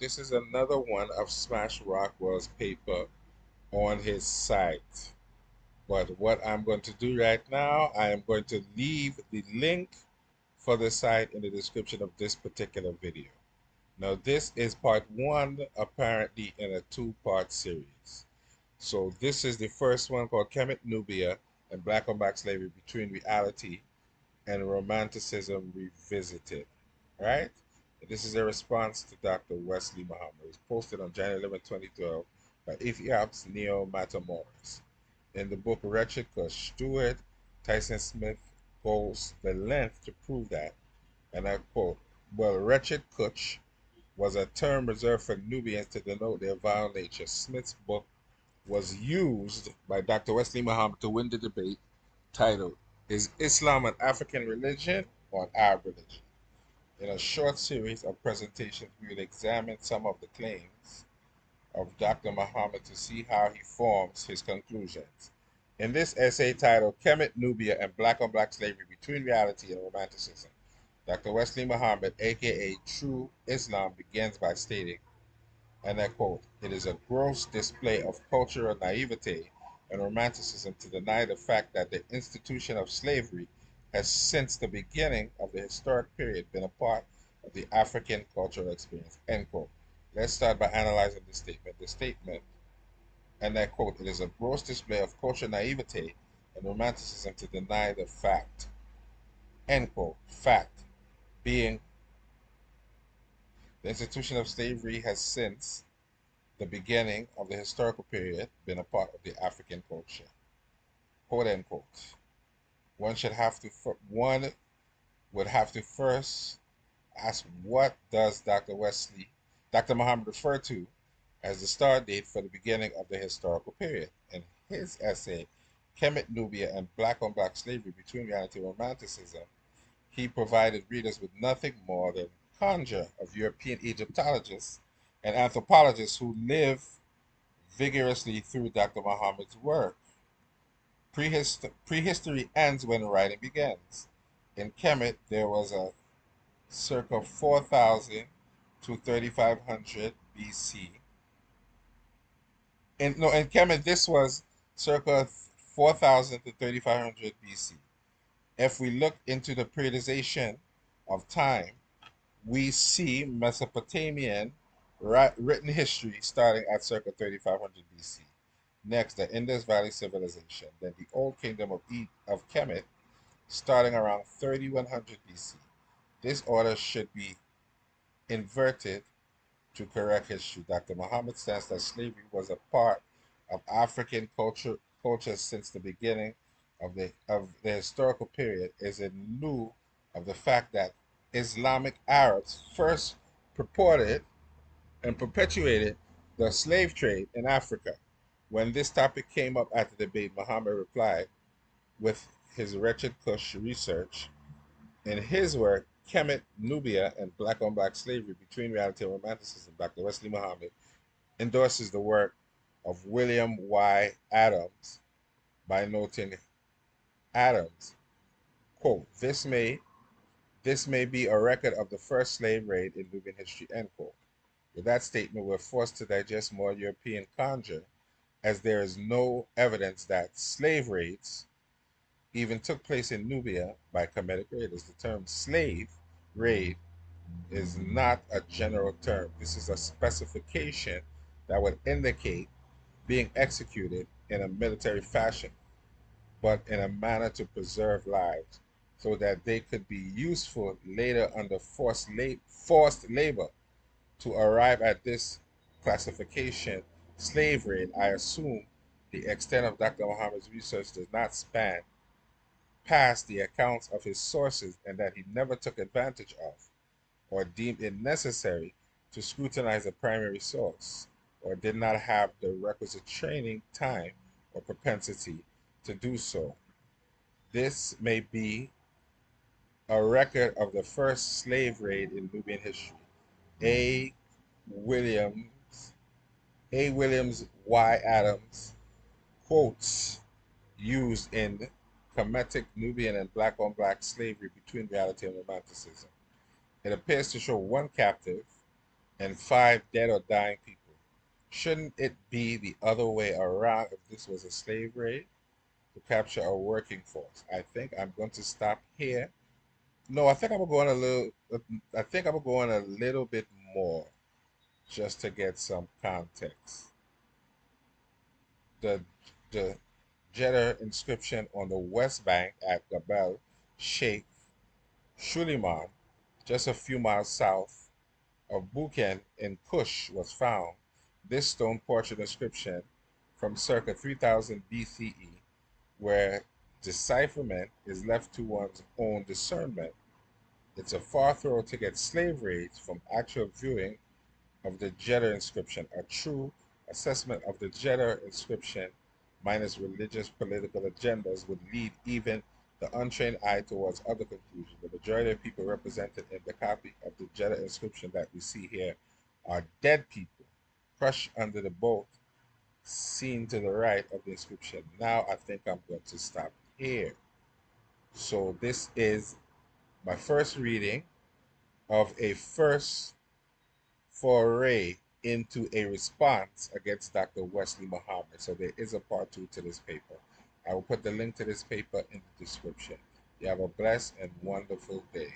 this is another one of Smash Rockwell's paper on his site. But what I'm going to do right now, I am going to leave the link for the site in the description of this particular video. Now, this is part one, apparently in a two-part series. So this is the first one called Kemet, Nubia, and Black on Black Slavery Between Reality and Romanticism Revisited. Right? This is a response to Dr. Wesley Muhammad. It was posted on January 11, 2012 by Ethiopia's Neo Matamoros. In the book Wretched Kush, Stuart Tyson Smith goes the length to prove that, and I quote, well, Wretched Kush was a term reserved for Nubians to denote their vile nature. Smith's book was used by Dr. Wesley Muhammad to win the debate titled, Is Islam an African Religion or an Arab Religion? In a short series of presentations, we will examine some of the claims of Dr. Muhammad to see how he forms his conclusions. In this essay titled Kemet, Nubia, and Black on Black Slavery Between Reality and Romanticism, Dr. Wesley Muhammad, aka True Islam, begins by stating, and I quote, it is a gross display of cultural naivete and romanticism to deny the fact that the institution of slavery has since the beginning of the historic period been a part of the African cultural experience, end quote. Let's start by analyzing the statement. The statement, and I quote, it is a gross display of cultural naivete and romanticism to deny the fact, end quote. Fact being the institution of slavery has since the beginning of the historical period been a part of the African culture, quote unquote. One would have to first ask, what does Dr. Muhammad refer to as the start date for the beginning of the historical period? In his essay, Kemet, Nubia, and Black on Black Slavery Between Reality and Romanticism, he provided readers with nothing more than conjure of European Egyptologists and anthropologists who live vigorously through Dr. Muhammad's work. Prehistory ends when writing begins. In Kemet, there was a circa 4000 to 3500 BC. In Kemet, this was circa 4000 to 3500 BC. If we look into the periodization of time, we see Mesopotamian written history starting at circa 3500 BC. Next, the Indus Valley Civilization, then the Old Kingdom of Kemet, starting around 3100 BC. This order should be inverted to correct history. Dr. Muhammad says that slavery was a part of African culture since the beginning of the historical period, is in lieu of the fact that Islamic Arabs first purported and perpetuated the slave trade in Africa. When this topic came up at the debate, Muhammad replied with his Wretched Kush research. In his work, Kemet, Nubia, and Black on Black Slavery Between Reality and Romanticism, Dr. Wesley Muhammad endorses the work of William Y. Adams by noting Adams, quote, this may be a record of the first slave raid in Nubian history, end quote. With that statement, we're forced to digest more European conjure, as there is no evidence that slave raids even took place in Nubia by Kemetic raiders. The term slave raid is not a general term. This is a specification that would indicate being executed in a military fashion, but in a manner to preserve lives so that they could be useful later under forced labor. To arrive at this classification, slave raid, I assume the extent of Dr. Muhammad's research does not span past the accounts of his sources, and that he never took advantage of or deemed it necessary to scrutinize a primary source, or did not have the requisite training, time, or propensity to do so. This may be a record of the first slave raid in Nubian history. A. Williams Y. Adams quotes used in Kemetic, Nubian, and Black on Black Slavery Between Reality and Romanticism. It appears to show one captive and 5 dead or dying people. Shouldn't it be the other way around if this was a slave raid to capture a working force? I think I'm going to stop here. No, I think I'm going a little. I think I'm going a little bit more just to get some context. The the Jeddah inscription on the west bank at Gabel Sheikh Suleiman, just a few miles south of Buken in Kush, was found. This stone portrait inscription from circa 3000 BCE, where decipherment is left to one's own discernment. It's a far throw to get slave raids from actual viewing of the Jeddah inscription. A true assessment of the Jeddah inscription minus religious political agendas would lead even the untrained eye towards other conclusions. The majority of people represented in the copy of the Jeddah inscription that we see here are dead people crushed under the boat seen to the right of the inscription. Now I think I'm going to stop here. So this is my first reading of a first foray into a response against Dr. Wesley Muhammad. So there is a part two to this paper. I will put the link to this paper in the description. You have a blessed and wonderful day.